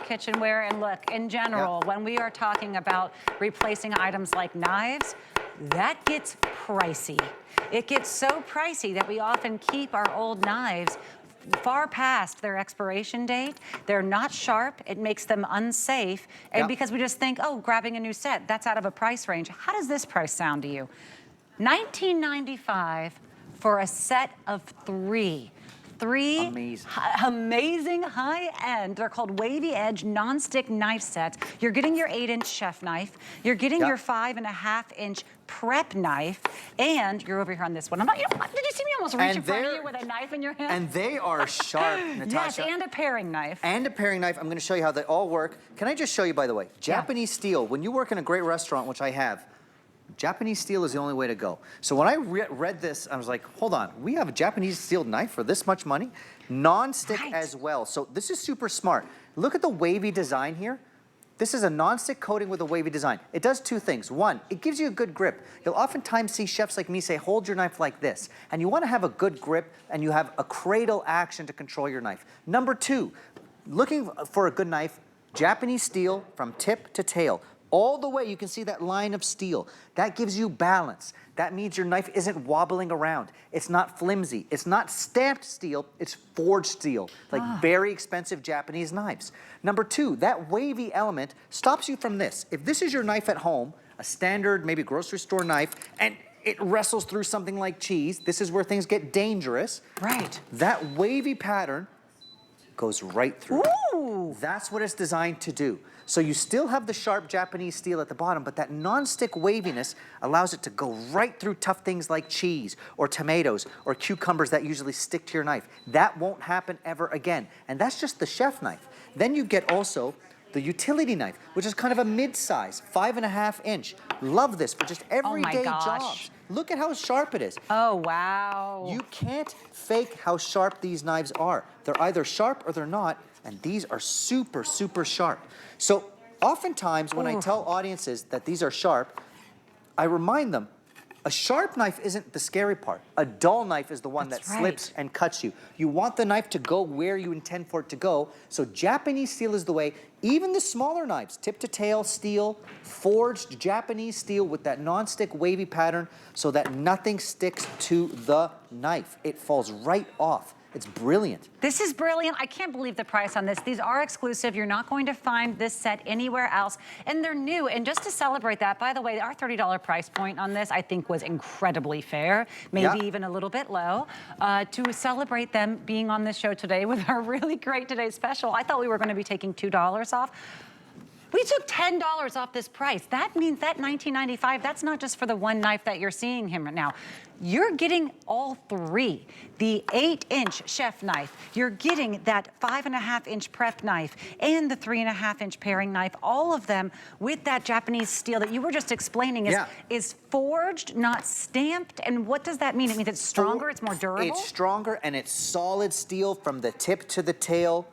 kitchenware. And look, in general, when we are talking about replacing items like knives, that gets pricey. It gets so pricey that we often keep our old knives far past their expiration date. They're not sharp. It makes them unsafe. And because we just think, oh, grabbing a new set, that's out of a price range. How does this price sound to you? $19.95 for a set of three amazing high-end, they're called wavy edge nonstick knife sets. You're getting your 8-inch chef knife, you're getting your 5.5-inch prep knife, and you're over here on this one. I'm not, did you see me almost reach in front of you with a knife in your hand? And they are sharp, Natasha. Yes, and a paring knife. And a paring knife. I'm gonna show you how they all work. Can I just show you, by the way, Japanese steel, when you work in a great restaurant, which I have, Japanese steel is the only way to go. So when I read this, I was like, hold on, we have a Japanese steel knife for this much money? Non-stick as well. So this is super smart. Look at the wavy design here. This is a non-stick coating with a wavy design. It does two things. One, it gives you a good grip. You'll oftentimes see chefs like me say, hold your knife like this. And you wanna have a good grip and you have a cradle action to control your knife. Number two, looking for a good knife, Japanese steel from tip to tail. All the way, you can see that line of steel. That gives you balance. That means your knife isn't wobbling around. It's not flimsy. It's not stamped steel, it's forged steel, like very expensive Japanese knives. Number two, that wavy element stops you from this. If this is your knife at home, a standard, maybe grocery store knife, and it wrestles through something like cheese, this is where things get dangerous. Right. That wavy pattern goes right through. Ooh. That's what it's designed to do. So you still have the sharp Japanese steel at the bottom, but that non-stick waviness allows it to go right through tough things like cheese or tomatoes or cucumbers that usually stick to your knife. That won't happen ever again. And that's just the chef knife. Then you get also the utility knife, which is kind of a mid-size, 5.5-inch. Love this for just everyday jobs. Look at how sharp it is. Oh, wow. You can't fake how sharp these knives are. They're either sharp or they're not, and these are super, super sharp. So oftentimes when I tell audiences that these are sharp, I remind them, a sharp knife isn't the scary part. A dull knife is the one that slips and cuts you. You want the knife to go where you intend for it to go. So Japanese steel is the way. Even the smaller knives, tip to tail steel, forged Japanese steel with that non-stick wavy pattern so that nothing sticks to the knife. It falls right off. It's brilliant. This is brilliant. I can't believe the price on this. These are exclusive. You're not going to find this set anywhere else. And they're new. And just to celebrate that, by the way, our $30 price point on this, I think, was incredibly fair, maybe even a little bit low. To celebrate them being on this show today with our really great today's special, I thought we were going to be taking $2 off. We took $10 off this price. That means that $19.95, that's not just for the one knife that you're seeing him right now. You're getting all three. The 8-inch chef knife, you're getting that 5.5-inch prep knife, and the 3.5-inch paring knife, all of them with that Japanese steel that you were just explaining is forged, not stamped. And what does that mean? It means it's stronger, it's more durable? It's stronger and it's solid steel from the tip to the tail.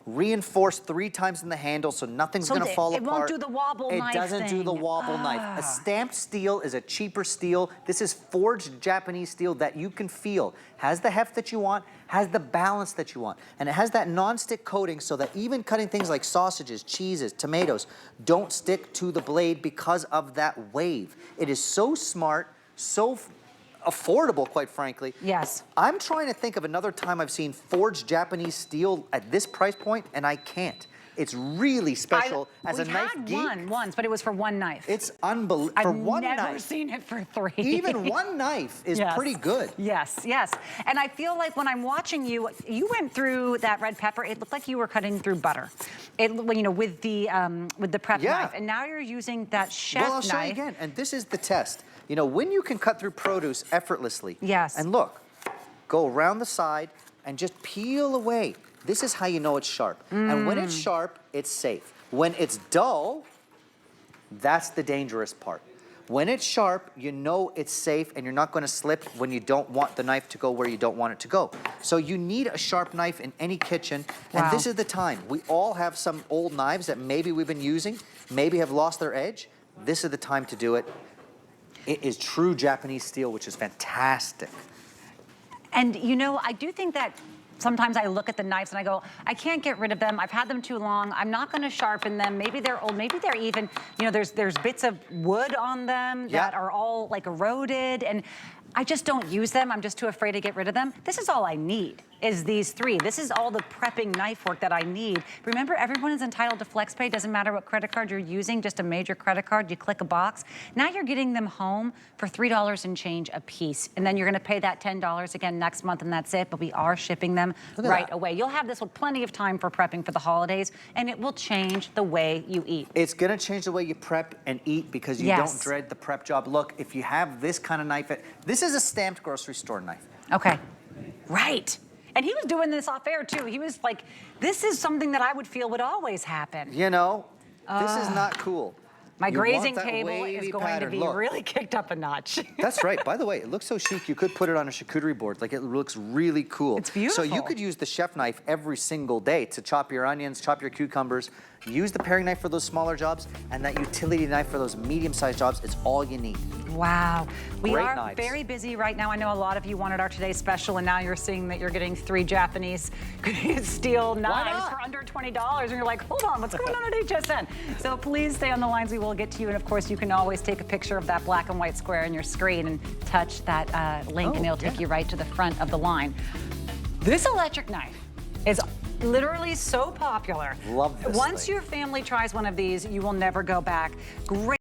Reinforced 3 times in the handle so nothing's gonna fall apart. It won't do the wobble knife thing. It doesn't do the wobble knife. A stamped steel is a cheaper steel. This is forged Japanese steel that you can feel. Has the heft that you want, has the balance that you want. And it has that non-stick coating so that even cutting things like sausages, cheeses, tomatoes don't stick to the blade because of that wave. It is so smart, so affordable, quite frankly. Yes. I'm trying to think of another time I've seen forged Japanese steel at this price point, and I can't. It's really special as a knife geek. We've had one once, but it was for one knife. It's unbelievable. For one knife. I've never seen it for 3. Even one knife is pretty good. Yes, yes. And I feel like when I'm watching you, you went through that red pepper. It looked like you were cutting through butter. It, you know, with the prep knife. And now you're using that chef knife. Well, I'll show you again. And this is the test. You know, when you can cut through produce effortlessly. Yes. And look, go around the side and just peel away. This is how you know it's sharp. And when it's sharp, it's safe. When it's dull, that's the dangerous part. When it's sharp, you know it's safe and you're not going to slip when you don't want the knife to go where you don't want it to go. So you need a sharp knife in any kitchen, and this is the time. We all have some old knives that maybe we've been using, maybe have lost their edge. This is the time to do it. It is true Japanese steel, which is fantastic. And you know, I do think that sometimes I look at the knives and I go, I can't get rid of them. I've had them too long. I'm not going to sharpen them. Maybe they're old. Maybe they're even, you know, there's bits of wood on them that are all like eroded, and I just don't use them. I'm just too afraid to get rid of them. This is all I need, is these three. This is all the prepping knife work that I need. Remember, everyone is entitled to FlexPay. Doesn't matter what credit card you're using, just a major credit card. You click a box. Now you're getting them home for $3 and change a piece. And then you're gonna pay that $10 again next month, and that's it. But we are shipping them right away. You'll have this with plenty of time for prepping for the holidays, and it will change the way you eat. It's gonna change the way you prep and eat because you don't dread the prep job. Look, if you have this kind of knife, this is a stamped grocery store knife. Okay, right. And he was doing this off air too. He was like, this is something that I would feel would always happen. You know, this is not cool. My You grazing want that table wavy is going pattern. to be Look. really kicked up a notch. That's right. By the way, it looks so chic. You could put it on a charcuterie board. Like, it looks really cool. It's beautiful. So you could use the chef knife every single day to chop your onions, chop your cucumbers. Use the paring knife for those smaller jobs, and that utility knife for those medium-sized jobs. It's all you need. Wow. We Great are knives. very busy right now. I know a lot of you wanted our today's special, and now you're seeing that you're getting 3 Japanese steel knives for under $20. And you're like, hold on, what's going on at HSN? So please stay on the lines. We will get to you. And of course, you can always take a picture of that black and white square on your screen and touch that link, and it'll take you right to the front of the line. This electric knife is literally so popular. Love this Once thing. your family tries one of these, you will never go back. Great.